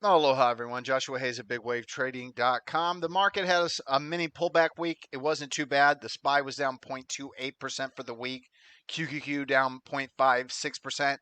Aloha, everyone. Joshua Hayes at BigWaveTrading.com. The market had a mini pullback week. It wasn't too bad. The SPY was down 0.28% for the week. QQQ down 0.56%.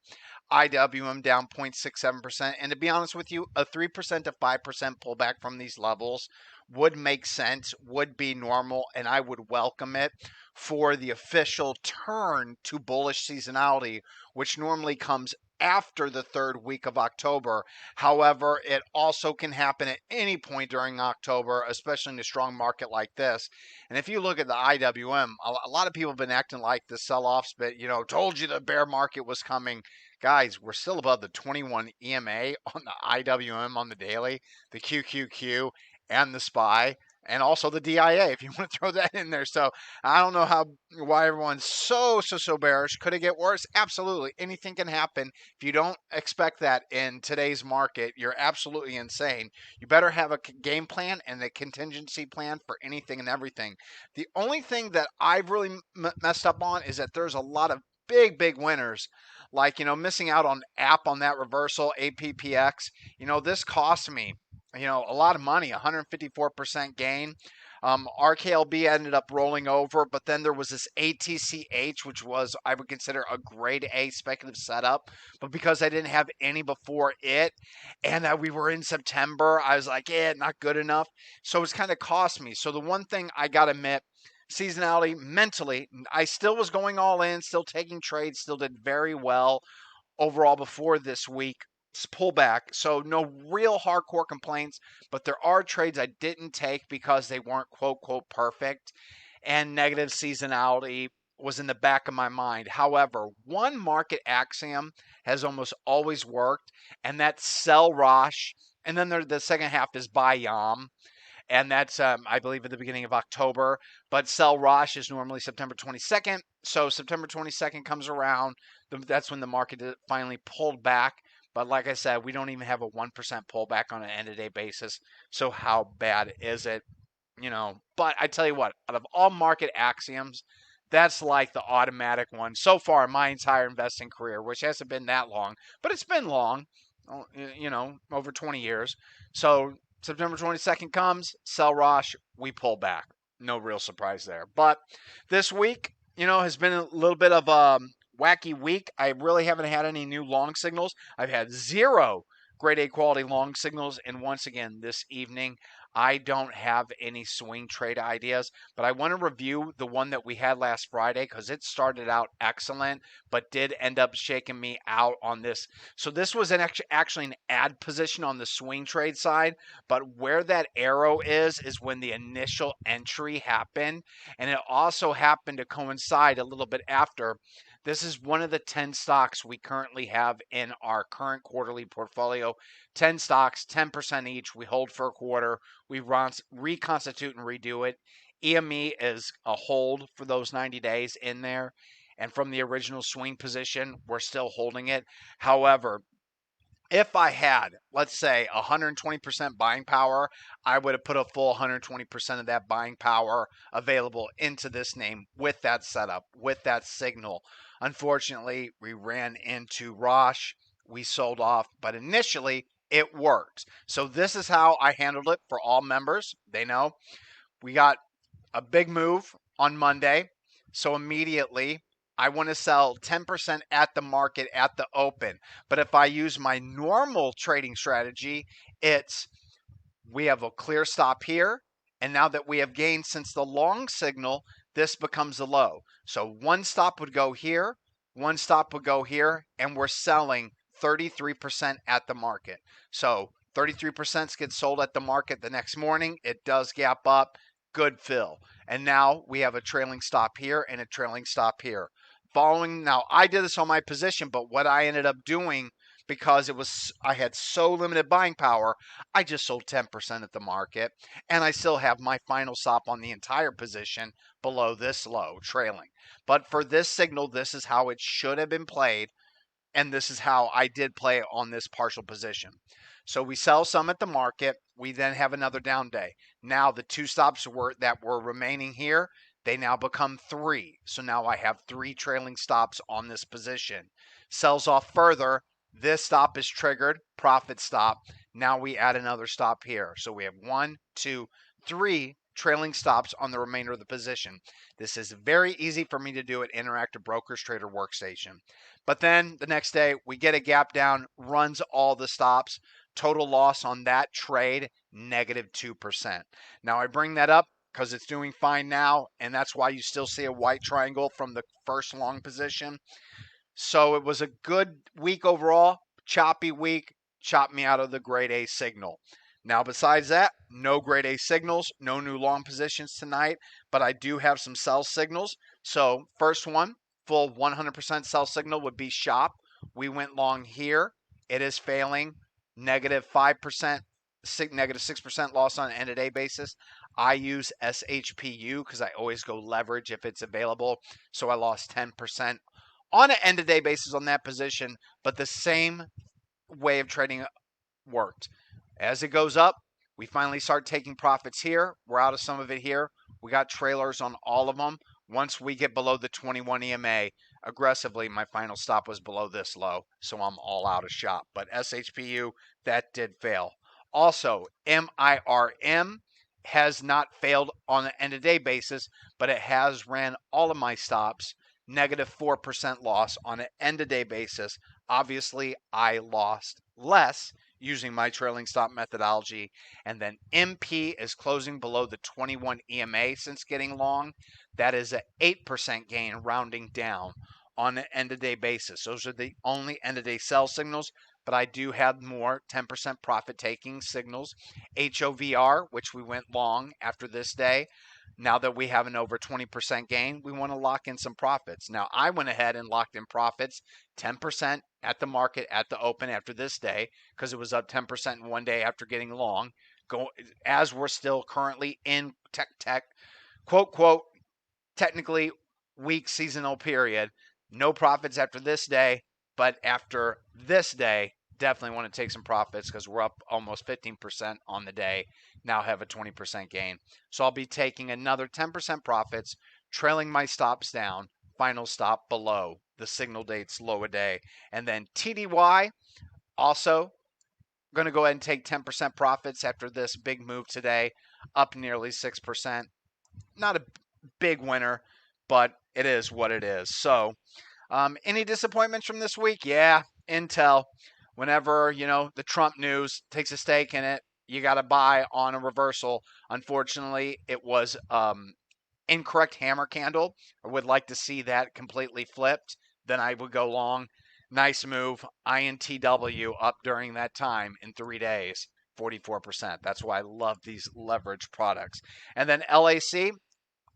IWM down 0.67%. And to be honest with you, a 3% to 5% pullback from these levels would make sense, would be normal, and I would welcome it for the official turn to bullish seasonality, which normally comes after the third week of October. However, it also can happen at any point during October, especially in a strong market like this. And if you look at the IWM, a lot of people have been acting like the sell-offs, but told you the bear market was coming. Guys, we're still above the 21 EMA on the IWM on the daily, the QQQ, and the SPY, and also the DIA if you want to throw that in there. So I don't know why everyone's so bearish. Could it get worse? Absolutely. Anything can happen. If you don't expect that in today's market, you're absolutely insane. You better have a game plan and a contingency plan for anything and everything. The only thing that I've really messed up on is that there's a lot of big winners, like missing out on app on that reversal APPX. This cost me a lot of money, 154% gain. RKLB ended up rolling over, but then there was this ATCH, which was, I would consider, a grade A speculative setup. But because I didn't have any before it, and we were in September, I was like, yeah, not good enough. So it's kind of cost me. So the one thing I got to admit, seasonality, mentally, I still was going all in, still taking trades, still did very well overall before this week pullback. So no real hardcore complaints, but there are trades I didn't take because they weren't quote perfect, and negative seasonality was in the back of my mind. However, one market axiom has almost always worked, and that's sell Rosh, and then the second half is buy Yam. And that's, I believe, at the beginning of October. But sell Rosh is normally September 22nd. So September 22nd comes around. That's when the market finally pulled back. But like I said, we don't even have a 1% pullback on an end-of-day basis. So how bad is it? But I tell you what, out of all market axioms, that's like the automatic one so far in my entire investing career, which hasn't been that long, but it's been long, over 20 years. So September 22nd comes, sell Rosh, we pull back. No real surprise there. But this week, has been a little bit of a wacky week. I really haven't had any new long signals. I've had 0 grade A quality long signals. And once again, this evening, I don't have any swing trade ideas, but I want to review the one that we had last Friday because it started out excellent, but did end up shaking me out on this. So this was actually an add position on the swing trade side, but where that arrow is when the initial entry happened, and it also happened to coincide a little bit after. This is one of the 10 stocks we currently have in our current quarterly portfolio. 10 stocks, 10% each. We hold for a quarter. We reconstitute and redo it. EME is a hold for those 90 days in there. And from the original swing position, we're still holding it. However, if I had, let's say, 120% buying power, I would have put a full 120% of that buying power available into this name with that setup, with that signal. Unfortunately, we ran into Rosh. We sold off, but initially it works. So this is how I handled it for all members. They know we got a big move on Monday. So immediately I want to sell 10% at the market at the open. But if I use my normal trading strategy, we have a clear stop here. And now that we have gained since the long signal, this becomes a low. So one stop would go here, one stop would go here, and we're selling 33% at the market. So 33% gets sold at the market the next morning. It does gap up. Good fill. And now we have a trailing stop here and a trailing stop here. Now I did this on my position, but what I ended up doing, because I had so limited buying power, I just sold 10% at the market, and I still have my final stop on the entire position below this low, trailing. But for this signal, this is how it should have been played, and this is how I did play on this partial position. So we sell some at the market. We then have another down day. Now the 2 stops that were remaining here, they now become 3. So now I have 3 trailing stops on this position. Sells off further. This stop is triggered, profit stop. Now we add another stop here. So we have 1, 2, 3 trailing stops on the remainder of the position. This is very easy for me to do at Interactive Brokers Trader Workstation. But then the next day we get a gap down, runs all the stops. Total loss on that trade, negative 2%. Now I bring that up because it's doing fine now, and that's why you still see a white triangle from the first long position. So it was a good week overall, choppy week, chopped me out of the grade A signal. Now, besides that, no grade A signals, no new long positions tonight, but I do have some sell signals. So first one, full 100% sell signal would be shop. We went long here. It is failing, negative 5%, negative 6% loss on an end of day basis. I use SHPU because I always go leverage if it's available. So I lost 10% on an end of day basis on that position, but the same way of trading worked. As it goes up, we finally start taking profits here. We're out of some of it here. We got trailers on all of them. Once we get below the 21 EMA, aggressively, my final stop was below this low, so I'm all out of shop. But SHPU, that did fail. Also, MIRM has not failed on an end of day basis, but it has ran all of my stops, negative 4% loss on an end of day basis. Obviously, I lost less using my trailing stop methodology. And then MP is closing below the 21 EMA since getting long. That is an 8% gain rounding down on an end of day basis. Those are the only end of day sell signals, but I do have more 10% profit taking signals. HOVR, which we went long after this day. Now that we have an over 20% gain, we want to lock in some profits. Now, I went ahead and locked in profits, 10% at the market at the open after this day, because it was up 10% in one day after getting long. As we're still currently in quote, technically weak seasonal period. No profits after this day, but after this day, definitely want to take some profits because we're up almost 15% on the day. Now have a 20% gain. So I'll be taking another 10% profits, trailing my stops down, final stop below the signal date's low a day. And then TDY, also going to go ahead and take 10% profits after this big move today, up nearly 6%. Not a big winner, but it is what it is. So any disappointments from this week? Yeah, Intel. Whenever, the Trump news takes a stake in it, you got to buy on a reversal. Unfortunately, it was incorrect hammer candle. I would like to see that completely flipped. Then I would go long. Nice move. INTW up during that time in 3 days, 44%. That's why I love these leverage products. And then LAC,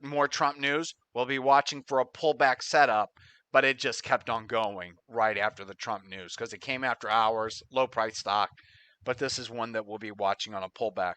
more Trump news. We'll be watching for a pullback setup, but it just kept on going right after the Trump news because it came after hours, low price stock. But this is one that we'll be watching on a pullback.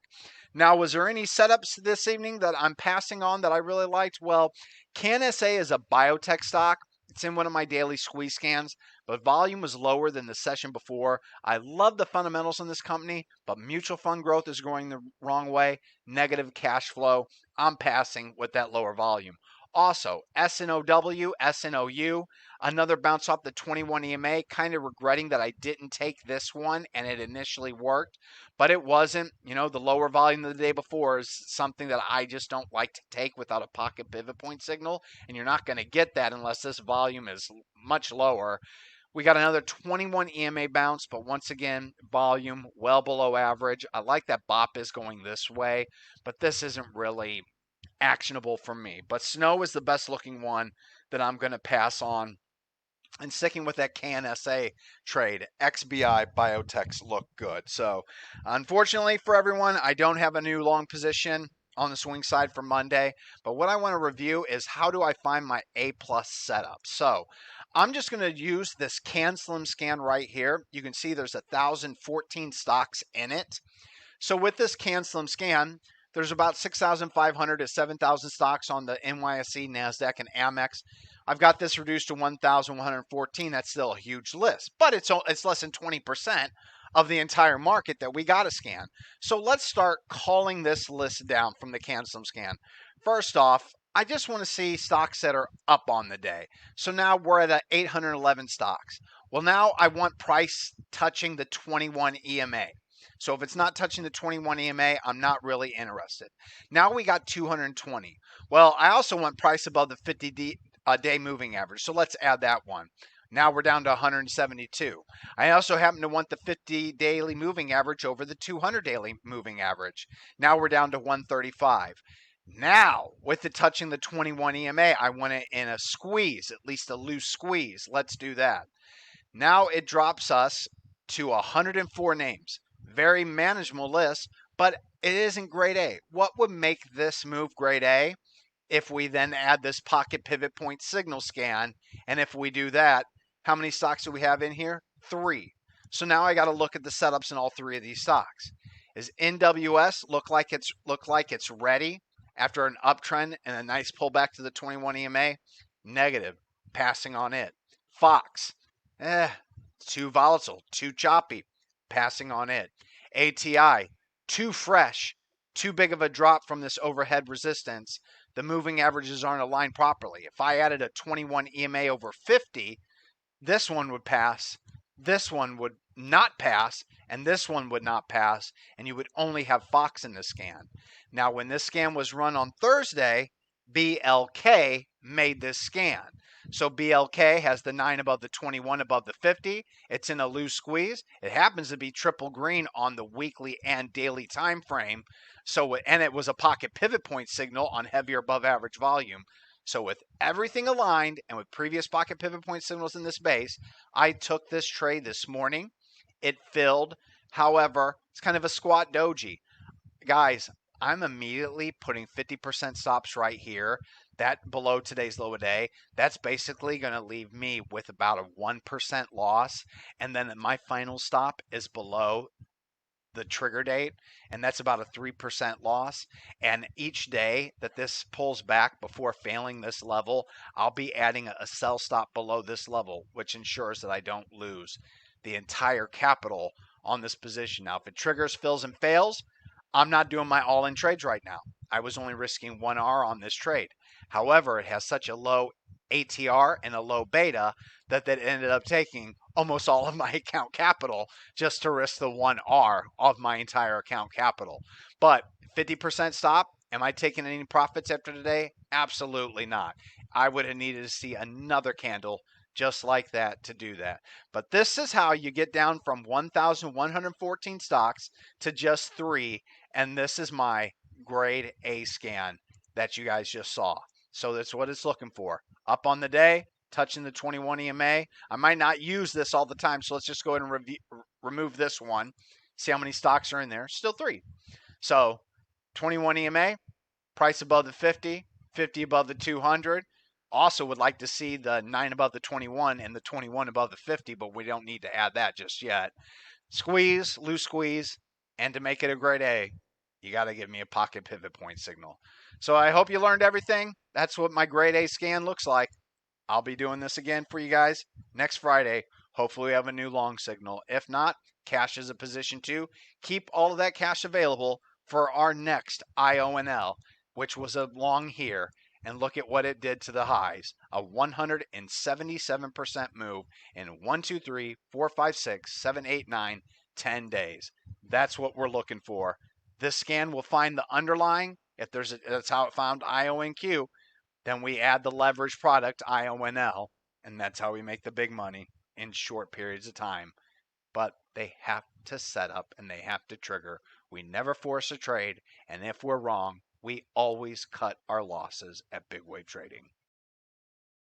Now, was there any setups this evening that I'm passing on that I really liked? Well, CanSA is a biotech stock. It's in one of my daily squeeze scans, but volume was lower than the session before. I love the fundamentals in this company, but mutual fund growth is going the wrong way. Negative cash flow. I'm passing with that lower volume. Also, SNOW, SNOU, another bounce off the 21 EMA, kind of regretting that I didn't take this one and it initially worked, but it wasn't. The lower volume of the day before is something that I just don't like to take without a pocket pivot point signal, and you're not going to get that unless this volume is much lower. We got another 21 EMA bounce, but once again, volume well below average. I like that BOP is going this way, but this isn't really actionable for me. But Snow is the best looking one that I'm going to pass on. And sticking with that CanSA trade, XBI biotechs look good. So unfortunately for everyone, I don't have a new long position on the swing side for Monday. But what I want to review is how do I find my A+ setup. So I'm just going to use this CanSlim scan right here. You can see there's 1,014 stocks in it. So with this CanSlim scan, there's about 6,500 to 7,000 stocks on the NYSE, NASDAQ, and Amex. I've got this reduced to 1,114. That's still a huge list, but it's less than 20% of the entire market that we got to scan. So let's start calling this list down from the CanSlim scan. First off, I just want to see stocks that are up on the day. So now we're at 811 stocks. Well, now I want price touching the 21 EMA. So if it's not touching the 21 EMA, I'm not really interested. Now we got 220. Well, I also want price above the 50-day moving average. So let's add that one. Now we're down to 172. I also happen to want the 50 daily moving average over the 200 daily moving average. Now we're down to 135. Now, with it touching the 21 EMA, I want it in a squeeze, at least a loose squeeze. Let's do that. Now it drops us to 104 names. Very manageable list, but it isn't grade A. What would make this move grade A? If we then add this pocket pivot point signal scan, and if we do that, how many stocks do we have in here? 3. So now I got to look at the setups in all 3 of these stocks. Is NWS look like it's ready after an uptrend and a nice pullback to the 21 EMA? Negative. Passing on it. Fox. Too volatile, too choppy. Passing on it. ATI. Too fresh. Too big of a drop from this overhead resistance. The moving averages aren't aligned properly. If I added a 21 EMA over 50, this one would pass, this one would not pass, and this one would not pass, and you would only have Fox in the scan. Now, when this scan was run on Thursday, BLK made this scan. So BLK has the 9 above the 21 above the 50. It's in a loose squeeze. It happens to be triple green on the weekly and daily time frame. And it was a pocket pivot point signal on heavier above average volume. So with everything aligned and with previous pocket pivot point signals in this base, I took this trade this morning. It filled. However, it's kind of a squat doji. Guys, I'm immediately putting 50% stops right here. That below today's low a day, that's basically going to leave me with about a 1% loss. And then my final stop is below the trigger date, and that's about a 3% loss. And each day that this pulls back before failing this level, I'll be adding a sell stop below this level, which ensures that I don't lose the entire capital on this position. Now, if it triggers, fills, and fails, I'm not doing my all-in trades right now. I was only risking 1R on this trade. However, it has such a low ATR and a low beta that ended up taking almost all of my account capital just to risk the 1R of my entire account capital. But 50% stop, am I taking any profits after today? Absolutely not. I would have needed to see another candle just like that to do that. But this is how you get down from 1,114 stocks to just 3, and this is my grade A scan that you guys just saw. So that's what it's looking for. Up on the day, touching the 21 EMA. I might not use this all the time, so let's just go ahead and remove this one. See how many stocks are in there. Still 3. So 21 EMA, price above the 50, 50 above the 200. Also would like to see the 9 above the 21 and the 21 above the 50, but we don't need to add that just yet. Squeeze, loose squeeze, and to make it a grade A, you got to give me a pocket pivot point signal. So I hope you learned everything. That's what my grade A scan looks like. I'll be doing this again for you guys next Friday. Hopefully we have a new long signal. If not, cash is a position too. Keep all of that cash available for our next IONL, which was a long here. And look at what it did to the highs. A 177% move in 1, 2, 3, 4, 5, 6, 7, 8, 9, 10 days. That's what we're looking for. This scan will find the underlying. If that's how it found IONQ. Then we add the leverage product IONL, and that's how we make the big money in short periods of time. But they have to set up and they have to trigger. We never force a trade, and if we're wrong, we always cut our losses at Big Wave Trading.